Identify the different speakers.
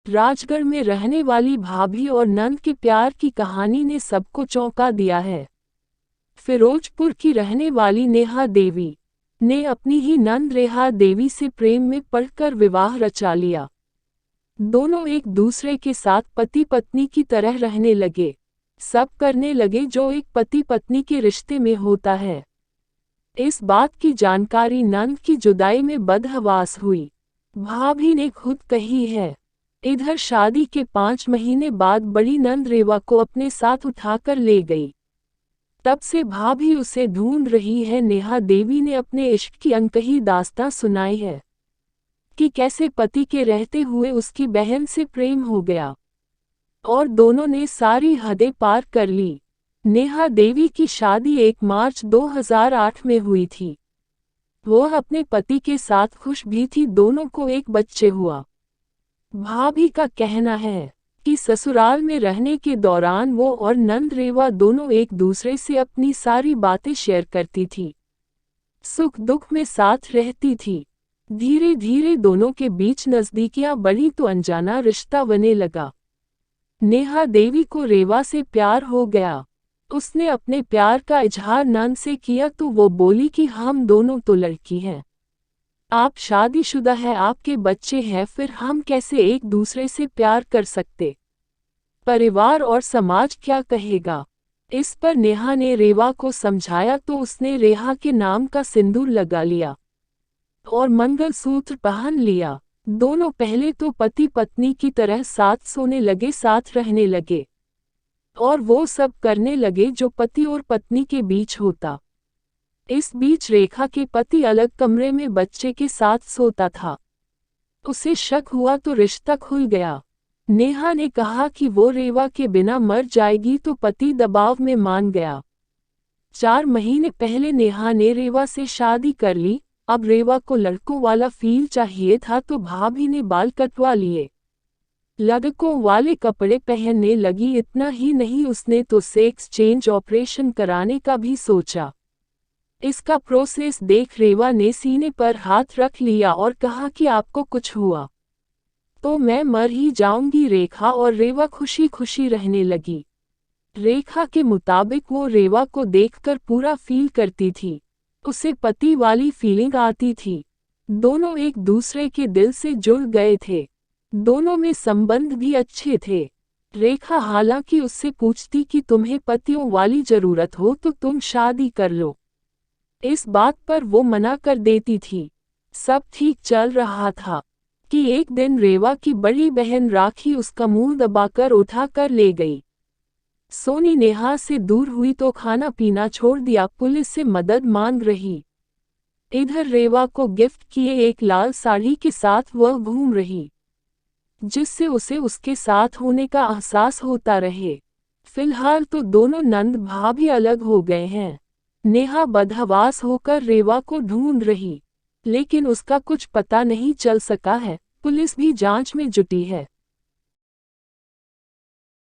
Speaker 1: राजगढ़ में रहने वाली भाभी और नंद के प्यार की कहानी ने सबको चौंका दिया है। फिरोजपुर की रहने वाली नेहा देवी ने अपनी ही नंद रेहा देवी से प्रेम में पड़कर विवाह रचा लिया। दोनों एक दूसरे के साथ पति पत्नी की तरह रहने लगे, सब करने लगे जो एक पति पत्नी के रिश्ते में होता है। इस बात की जानकारी नंद की जुदाई में बदहवास हुई भाभी ने खुद कही है। इधर शादी के 5 महीने बाद बड़ी नंद रेवा को अपने साथ उठाकर ले गई। तब से भाभी उसे ढूंढ रही है। नेहा देवी ने अपने इश्क की अनकही दास्तां सुनाई है कि कैसे पति के रहते हुए उसकी बहन से प्रेम हो गया और दोनों ने सारी हदें पार कर ली। नेहा देवी की शादी 1 मार्च 2008 में हुई थी। वह अपने पति के साथ खुश भी थी, दोनों को एक बच्चे हुआ। भाभी का कहना है कि ससुराल में रहने के दौरान वो और नंद रेवा दोनों एक दूसरे से अपनी सारी बातें शेयर करती थी, सुख दुख में साथ रहती थी। धीरे धीरे दोनों के बीच नज़दीकियां बढ़ी तो अनजाना रिश्ता बनने लगा। नेहा देवी को रेवा से प्यार हो गया। उसने अपने प्यार का इजहार नंद से किया तो वो बोली कि हम दोनों तो लड़की हैं, आप शादीशुदा हैं, आपके बच्चे हैं, फिर हम कैसे एक दूसरे से प्यार कर सकते? परिवार और समाज क्या कहेगा? इस पर नेहा ने रेवा को समझाया तो उसने रेहा के नाम का सिंदूर लगा लिया और मंगलसूत्र पहन लिया। दोनों पहले तो पति पत्नी की तरह साथ सोने लगे, साथ रहने लगे और वो सब करने लगे जो पति और पत्नी के बीच होता। इस बीच रेखा के पति अलग कमरे में बच्चे के साथ सोता था। उसे शक हुआ तो रिश्ता खुल गया। नेहा ने कहा कि वो रेवा के बिना मर जाएगी तो पति दबाव में मान गया। 4 महीने पहले नेहा ने रेवा से शादी कर ली। अब रेवा को लड़कों वाला फील चाहिए था तो भाभी ने बाल कटवा लिए, लड़कों वाले कपड़े पहनने लगी। इतना ही नहीं, उसने तो सेक्स चेंज ऑपरेशन कराने का भी सोचा। इसका प्रोसेस देख रेवा ने सीने पर हाथ रख लिया और कहा कि आपको कुछ हुआ तो मैं मर ही जाऊंगी। रेखा और रेवा खुशी खुशी रहने लगी। रेखा के मुताबिक वो रेवा को देखकर पूरा फील करती थी, उसे पति वाली फीलिंग आती थी। दोनों एक दूसरे के दिल से जुड़ गए थे, दोनों में संबंध भी अच्छे थे। रेखा हालांकि उससे पूछती कि तुम्हें पतियों वाली जरूरत हो तो तुम शादी कर लो, इस बात पर वो मना कर देती थी। सब ठीक चल रहा था कि एक दिन रेवा की बड़ी बहन राखी उसका मुंह दबाकर उठा कर ले गई। सोनी नेहा से दूर हुई तो खाना पीना छोड़ दिया, पुलिस से मदद मांग रही। इधर रेवा को गिफ्ट किए एक लाल साड़ी के साथ वह घूम रही, जिससे उसे उसके साथ होने का एहसास होता रहे। फिलहाल तो दोनों नंद भाभी अलग हो गए हैं। नेहा बदहवास होकर रेवा को ढूंढ रही, लेकिन उसका कुछ पता नहीं चल सका है। पुलिस भी जांच में जुटी है।